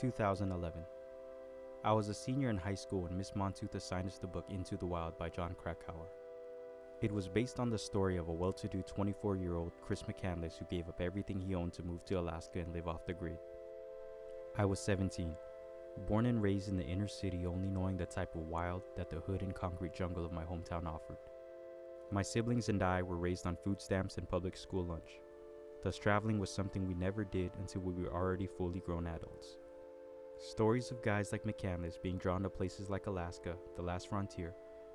2011. I was a senior in high school when Miss Montooth assigned us the book Into the Wild by John Krakauer. It was based on the story of a well-to-do 24-year-old Chris McCandless who gave up everything he owned to move to Alaska and live off the grid. I was 17, born and raised in the inner city, only knowing the type of wild that the hood and concrete jungle of my hometown offered. My siblings and I were raised on food stamps and public school lunch. Thus traveling was something we never did until we were already fully grown adults. Stories of guys like McCandless being drawn to places like Alaska, the last frontier,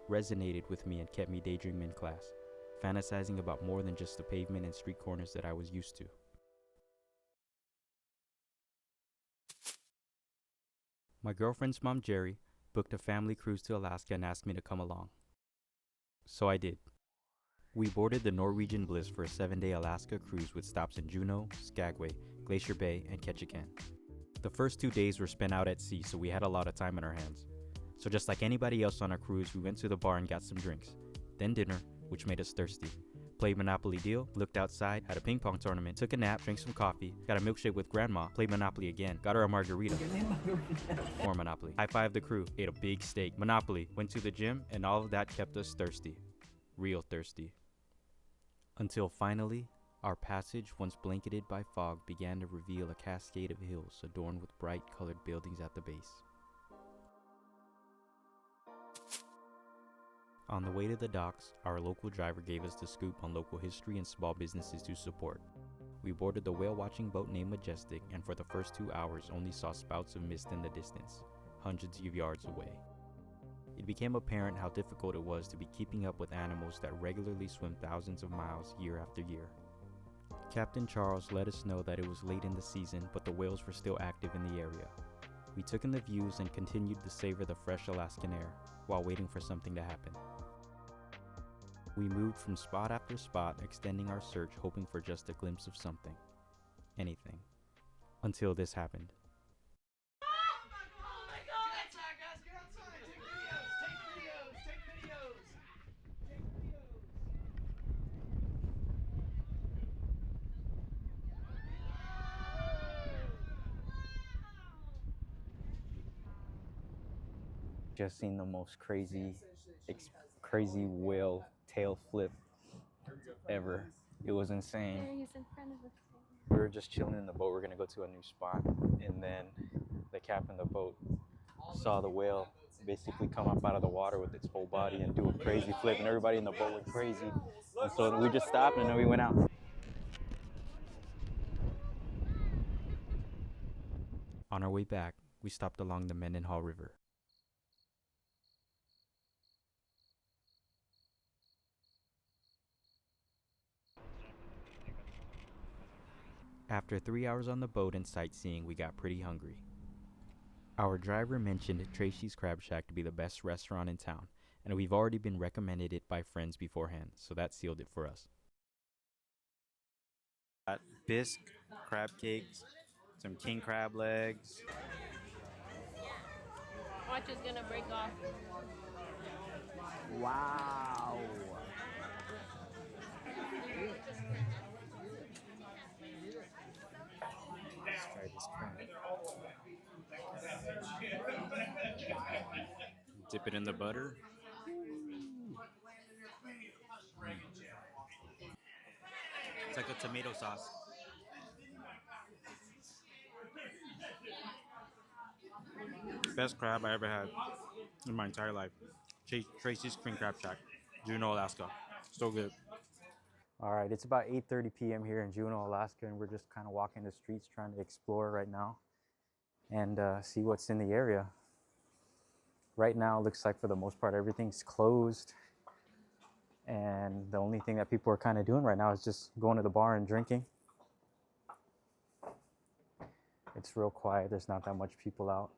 resonated with me and kept me daydreaming in class, fantasizing about more than just the pavement and street corners that I was used to. My girlfriend's mom, Jerry, booked a family cruise to Alaska and asked me to come along. So I did. We boarded the Norwegian Bliss for a 7-day Alaska cruise with stops in Juneau, Skagway, Glacier Bay, and Ketchikan. The first 2 days were spent out at sea, so we had a lot of time on our hands. So just like anybody else on our cruise, we went to the bar and got some drinks. Then dinner, which made us thirsty. Played Monopoly Deal, looked outside, had a ping pong tournament, took a nap, drank some coffee, got a milkshake with grandma, played Monopoly again, got her a margarita. More Monopoly. High-fived the crew, ate a big steak. Monopoly, went to the gym, and all of that kept us thirsty. Real thirsty. Until finally, our passage, once blanketed by fog, began to reveal a cascade of hills adorned with bright colored buildings at the base. On the way to the docks, our local driver gave us the scoop on local history and small businesses to support. We boarded the whale-watching boat named Majestic, and for the first 2 hours only saw spouts of mist in the distance, hundreds of yards away. It became apparent how difficult it was to be keeping up with animals that regularly swim thousands of miles year after year. Captain Charles let us know that it was late in the season, but the whales were still active in the area. We took in the views and continued to savor the fresh Alaskan air, while waiting for something to happen. We moved from spot after spot, extending our search, hoping for just a glimpse of something. Anything. Until this happened. Just seen the most crazy whale tail flip ever. It was insane. There he's in front of us. We were just chilling in the boat. We're gonna go to a new spot, and then the captain of the boat saw the whale basically come up out of the water with its whole body and do a crazy flip, and everybody in the boat went crazy. And so we just stopped, and then we went out. On our way back, we stopped along the Mendenhall River. After 3 hours on the boat and sightseeing, we got pretty hungry. Our driver mentioned Tracy's Crab Shack to be the best restaurant in town, and we've already been recommended it by friends beforehand, so that sealed it for us. Got bisque, crab cakes, some king crab legs. Watch is gonna break off. Wow! Let's try this crab. Dip it in the butter. It's like a tomato sauce. Best crab I ever had in my entire life. Tracy's Cream Crab Shack, Juneau, Alaska. So good. All right, it's about 8:30 p.m. here in Juneau, Alaska, and we're just kind of walking the streets trying to explore right now and see what's in the area. Right now, it looks like for the most part, everything's closed. And the only thing that people are kind of doing right now is just going to the bar and drinking. It's real quiet. There's not that much people out.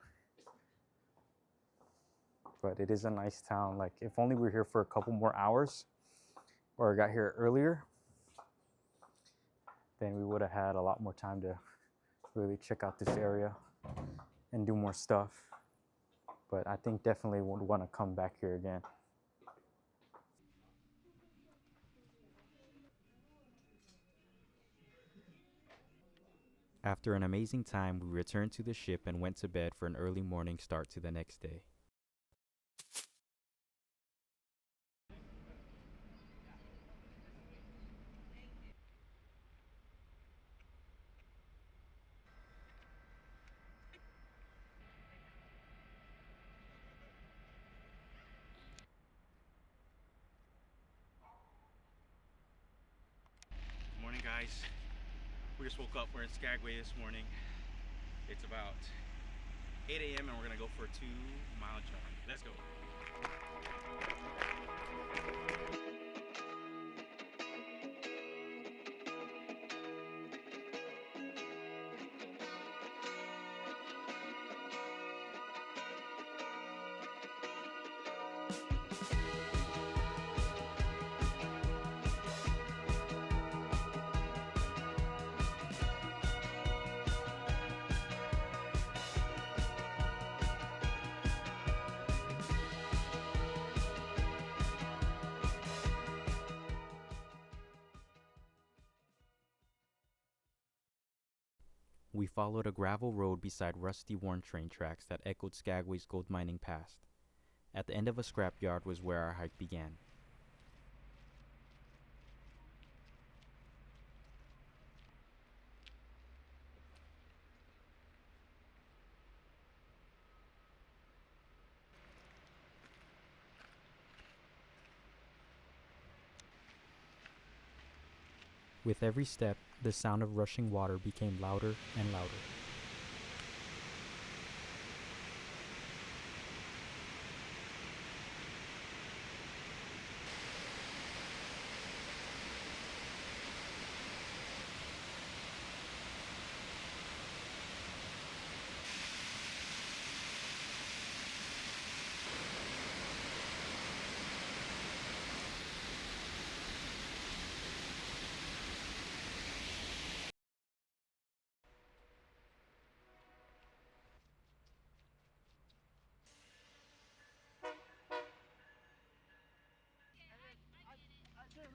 But it is a nice town. Like, if only we were here for a couple more hours or got here earlier, then we would have had a lot more time to really check out this area and do more stuff. But I think definitely would want to come back here again. After an amazing time, we returned to the ship and went to bed for an early morning start to the next day. Morning, guys. We just woke up. We're in Skagway this morning. It's about 8 a.m. and we're gonna go for a 2-mile jog. Let's go. We followed a gravel road beside rusty worn train tracks that echoed Skagway's gold mining past. At the end of a scrapyard was where our hike began. With every step, the sound of rushing water became louder and louder.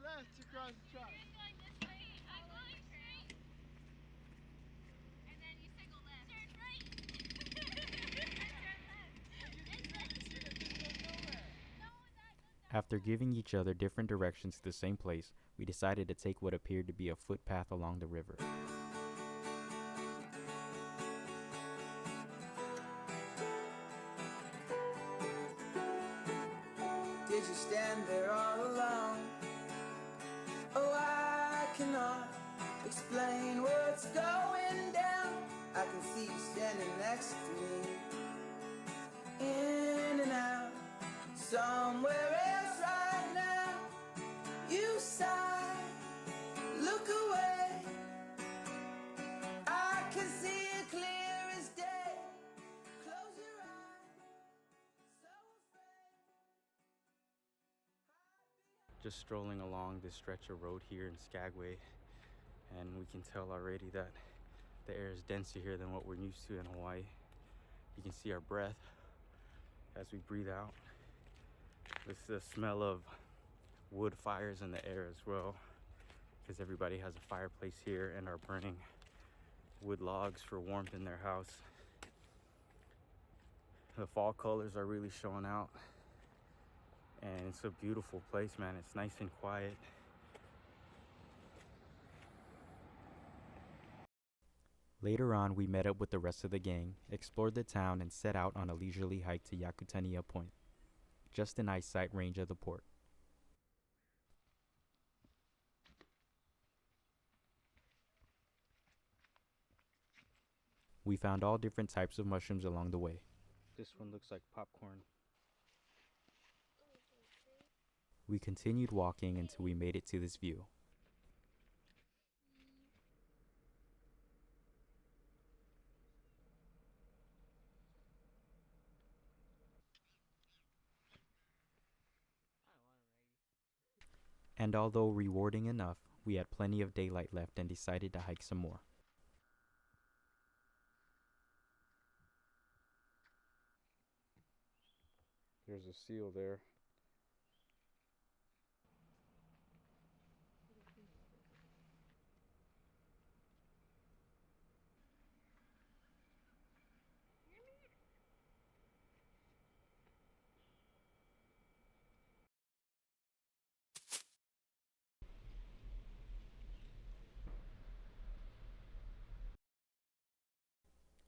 Left across the track. You're going this way. I'm going straight. And then you say go left. Turn right. Turn left. After giving each other different directions to the same place, we decided to take what appeared to be a footpath along the river. Did you stand there all alone? Oh, I cannot explain what's going down. I can see you standing next to me, in and out, somewhere else right now. You sigh, look away. I can see it clear as day. Close your eyes, so afraid. Just strolling along this stretch of road here in Skagway, and we can tell already that the air is denser here than what we're used to in Hawaii. You can see our breath as we breathe out. It's the smell of wood fires in the air as well, because everybody has a fireplace here and are burning wood logs for warmth in their house. The fall colors are really showing out, and it's a beautiful place, man. It's nice and quiet. Later on, we met up with the rest of the gang, explored the town, and set out on a leisurely hike to Yakutania Point, just in eyesight range of the port. We found all different types of mushrooms along the way. This one looks like popcorn. We continued walking until we made it to this view. And although rewarding enough, we had plenty of daylight left and decided to hike some more. There's a seal there.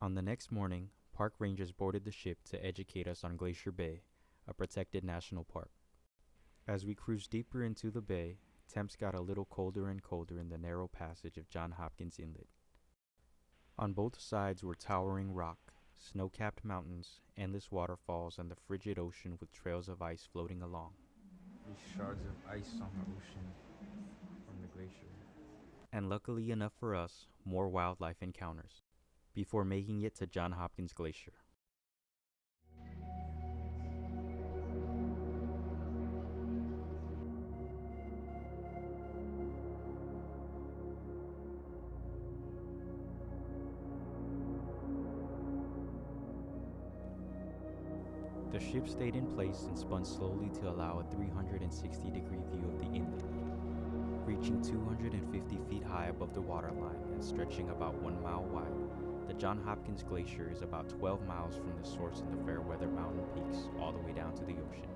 On the next morning, park rangers boarded the ship to educate us on Glacier Bay, a protected national park. As we cruised deeper into the bay, temps got a little colder and colder in the narrow passage of Johns Hopkins Inlet. On both sides were towering rock, snow-capped mountains, endless waterfalls, and the frigid ocean with trails of ice floating along. These shards of ice on the ocean from the glacier. And luckily enough for us, more wildlife encounters, before making it to Johns Hopkins Glacier. The ship stayed in place and spun slowly to allow a 360-degree view of the inlet, reaching 250 feet high above the waterline and stretching about 1 mile wide. The Johns Hopkins Glacier is about 12 miles from the source in the Fairweather Mountain peaks all the way down to the ocean.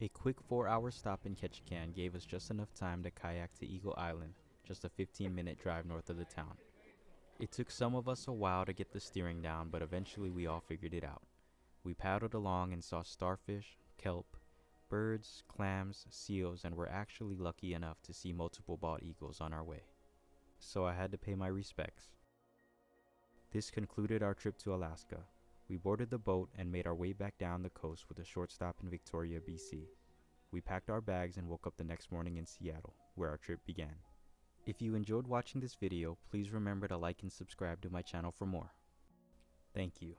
A quick 4-hour stop in Ketchikan gave us just enough time to kayak to Eagle Island, just a 15-minute drive north of the town. It took some of us a while to get the steering down, but eventually we all figured it out. We paddled along and saw starfish, kelp, birds, clams, seals, and were actually lucky enough to see multiple bald eagles on our way. So I had to pay my respects. This concluded our trip to Alaska. We boarded the boat and made our way back down the coast with a short stop in Victoria, BC. We packed our bags and woke up the next morning in Seattle, where our trip began. If you enjoyed watching this video, please remember to like and subscribe to my channel for more. Thank you.